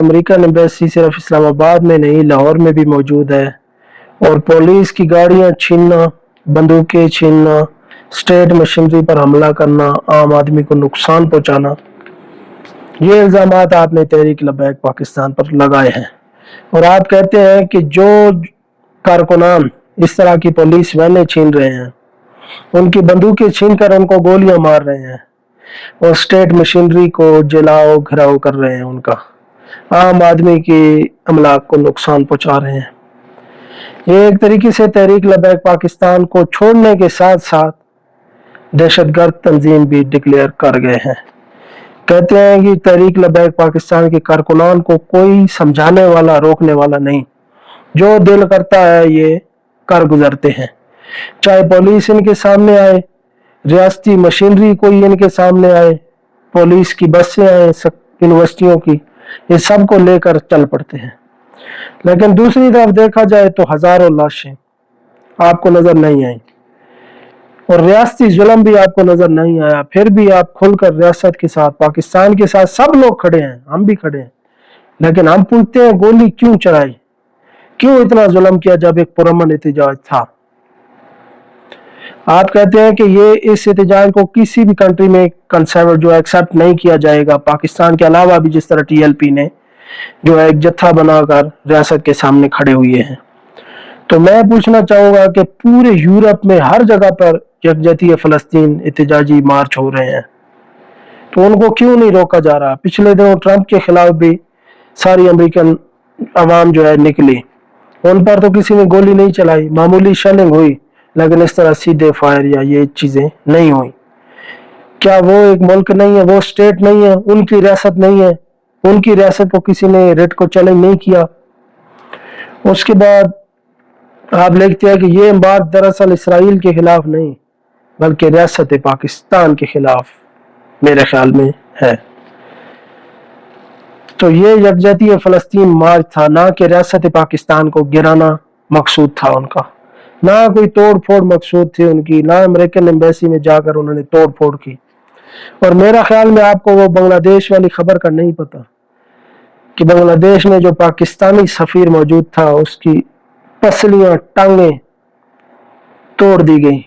American embassy सिर्फ इस्लामाबाद में नहीं, लाहौर में भी मौजूद है। और पुलिस की गाड़ियां छीनना, बंदूकें छीनना, स्टेट मशीनरी पर हमला करना, आम आदमी को नुकसान पहुंचाना, ये इल्जामात आपने तहरीक लबैक पाकिस्तान पर लगाए हैं। और आप कहते हैं कि जो कारकुनान इस तरह की पुलिस वैनें छीन रहे हैं, उनकी बंदूकें छीन कर उनको गोलियां मार रहे हैं और स्टेट मशीनरी को जलाओ घिराव कर रहे हैं, उनका आम आदमी की अमलाक को नुकसान पहुंचा रहे हैं। ये एक तरीके से तहरीक लबैक पाकिस्तान को छोड़ने के साथ साथ दहशतगर्द तंजीम भी डिक्लेयर कर गए हैं। कहते हैं कि तहरीक लबैक पाकिस्तान के कारकुनान को कोई समझाने वाला, रोकने वाला नहीं, जो दिल करता है ये कर गुजरते हैं। चाहे पुलिस इनके सामने आए, रियासती मशीनरी कोई इनके सामने आए, पुलिस की बसें आए यूनिवर्सिटियों की, ये सब को लेकर चल पड़ते हैं। लेकिन दूसरी तरफ देखा जाए तो हजारों लाशें आपको नजर नहीं आई और रियासती जुल्म भी आपको नजर नहीं आया, फिर भी आप खुलकर रियासत के साथ, पाकिस्तान के साथ सब लोग खड़े हैं, हम भी खड़े हैं। लेकिन हम पूछते हैं गोली क्यों चलाई, क्यों इतना जुल्म किया जब एक पुरअमन एहतजाज था। आप कहते हैं कि ये इस एहतजाज को किसी भी कंट्री में कंसेप्ट जो एक्सेप्ट नहीं किया जाएगा, पाकिस्तान के अलावा भी जिस तरह TLP ने जो है एक जत्था बनाकर रियासत के सामने खड़े हुए हैं। तो मैं पूछना चाहूंगा कि पूरे यूरोप में हर जगह पर यकजहती फलस्तीन एहतजाजी मार्च हो रहे हैं, तो उनको क्यों नहीं रोका जा रहा। पिछले दिनों ट्रंप के खिलाफ भी सारी अमेरिकन अवाम जो है निकली, उन पर तो किसी ने गोली नहीं चलाई, मामूली शेलिंग हुई, लेकिन इस तरह सीधे फायर या ये चीजें नहीं हुई। क्या वो एक मुल्क नहीं है, वो स्टेट नहीं है, उनकी रियासत नहीं है, उनकी रियासत को किसी ने रेड को चैलेंज नहीं किया। उसके बाद आप लिखते हैं कि ये बात दरअसल इसराइल के खिलाफ नहीं बल्कि रियासत पाकिस्तान के खिलाफ मेरे ख्याल में है। तो ये यकजहती फलस्तीन मार्च था, ना कि रियासत पाकिस्तान को गिराना मकसूद था उनका, ना कोई तोड़ फोड़ मकसूद थी उनकी, ना अमेरिकन एम्बेसी में जाकर उन्होंने तोड़ फोड़ की। और मेरा ख्याल में आपको वो बांग्लादेश वाली खबर का नहीं पता कि बांग्लादेश में जो पाकिस्तानी सफीर मौजूद था उसकी पसलियां, टांगे तोड़ दी गई,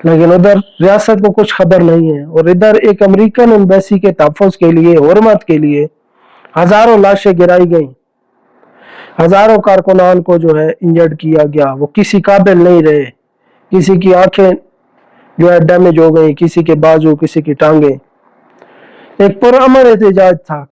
लेकिन उधर रियासत को कुछ खबर नहीं है। और इधर एक अमेरिकन एम्बेसी के तहफ़्फ़ुज़ के लिए, हुर्मत के लिए हजारों लाशें गिराई गई, हजारों कारकुनान को जो है इंजर्ड किया गया, वो किसी काबिल नहीं रहे, किसी की आंखें जो है डैमेज हो गई, किसी के बाजू, किसी की टांगे। एक पुरअमन एहतजाज था।